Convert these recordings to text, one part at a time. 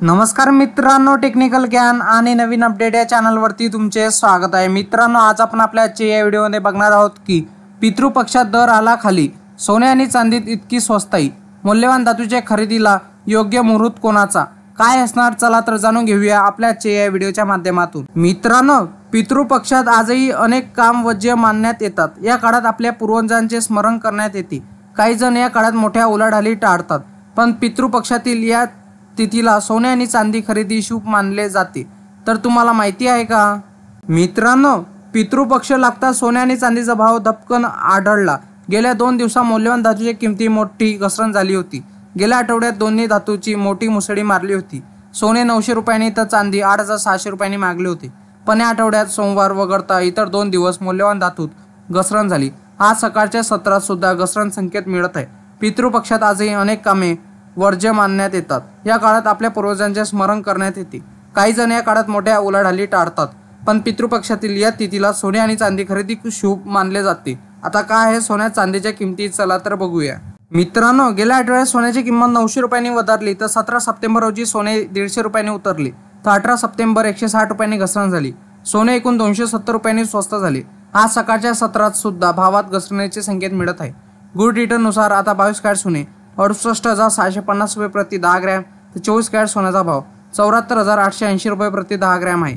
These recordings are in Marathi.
नमस्कार मित्रांनो, टेक्निकल ज्ञान आणि नवीन अपडेट या चॅनलवरती तुमचे स्वागत आहे। मित्रांनो, आज आपण आपल्या आजच्या या व्हिडिओमध्ये बघणार आहोत की पितृपक्षात दर आला खाली, सोने आणि चांदीत इतकी स्वस्ताई, मूल्यवान धातूच्या खरेदीला योग्य मुहूर्त कोणाचा, काय असणार, चला तर जाणून घेऊया आपल्या आजच्या या व्हिडिओच्या माध्यमातून। मित्रांनो, पितृपक्षात आजही अनेक काम वज्य मानण्यात येतात। या काळात आपल्या पूर्वजांचे स्मरण करण्यात येते। काही जण या काळात मोठ्या उलाढाली टाळतात, पण पितृपक्षातील या तिथीला सोने आणि चांदी खरेदी शुभ मानले जाते। तर तुम्हाला माहिती आहे का मित्रांनो, पितृपक्ष लागता सोने आणि चांदीचा भाव धपकन आढळला। गेल्या 2 दिवसात मौल्यवान धातूची किमती मोठी घसरण झाली होती। गेल्या आठवड्यात दोन्ही धातूची मोठी मुसळी मारली होती। सोने 900 रुपयांनी तर चांदी 8600 रुपयांनी मागले होते। पण या आठवड्यात सोमवार वगळता इतर 2 दिवस मौल्यवान धातूत घसरण झाली। आज सकाळच्या सत्रात सुद्धा घसरण संकेत मिळत आहे। पितृपक्षात आजही अनेक कामे वर्ज्य मानण्यात येतात। या काळात आपल्या पूर्वजांचे स्मरण करण्यात येते। काही जण या काळात मोठ्या उलाढाली टाळतात, पण पितृपक्षातील या तिथीला सोने आणि चांदी खरेदी शुभ मानले जाते। आता काय आहे सोन्या चांदीच्या किमती, चला तर बघूया। मित्रांनो, गेल्या आठवड्यात सोन्याची किंमत 900 रुपयांनी वधारली, तर 17 सप्टेंबर रोजी सोने 150 रुपयांनी उतरले, तर 18 सप्टेंबर 160 रुपयांनी घसरण झाली। सोने एकूण 270 रुपयांनी स्वस्त झाले। आज सकाळच्या सत्रात सुद्धा भावात घसरणीचे संकेत मिळत आहे। गुड रिटर्न नुसार आता 22 कॅरेट सोने 68,650 रुपये प्रति 10 ग्रॅम, तर 24 कॅरेट सोन्याचा भाव 74,880 रुपये प्रति 10 ग्रॅम आहे।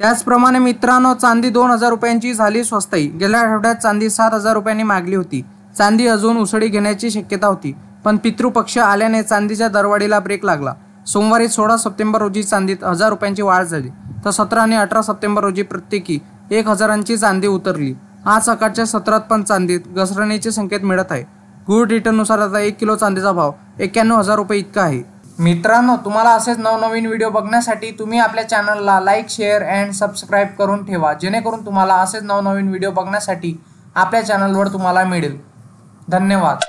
त्याचप्रमाणे मित्रांनो, चांदी 2000 रुपयांची झाली स्वस्ताई। गेल्या आठवड्यात चांदी 7000 रुपयांनी मागली होती। चांदी अजून उसळी घेण्याची शक्यता होती, पण पितृपक्ष आल्याने चांदीच्या दरवाढीला ब्रेक लागला। सोमवारी 16 सप्टेंबर रोजी चांदीत 1000 रुपयांची वाढ झाली, तर 17 आणि 18 सप्टेंबर रोजी प्रत्येकी 1000ची चांदी उतरली। आज सकाळच्या सत्रात पण चांदीत घसरणीचे संकेत मिळत आहे। गुड रिटर्न नुसार आता 1 किलो चांदीचा भाव 91,000 रुपये इतका आहे। मित्रांनो, तुम्हाला असेच नवनवीन व्हिडिओ बघण्यासाठी तुम्ही आपल्या चॅनलला लाईक, शेअर अँड सबस्क्राईब करून ठेवा, जेणेकरून तुम्हाला असेच नवनवीन व्हिडिओ बघण्यासाठी आपल्या चॅनलवर तुम्हाला मिळेल। धन्यवाद।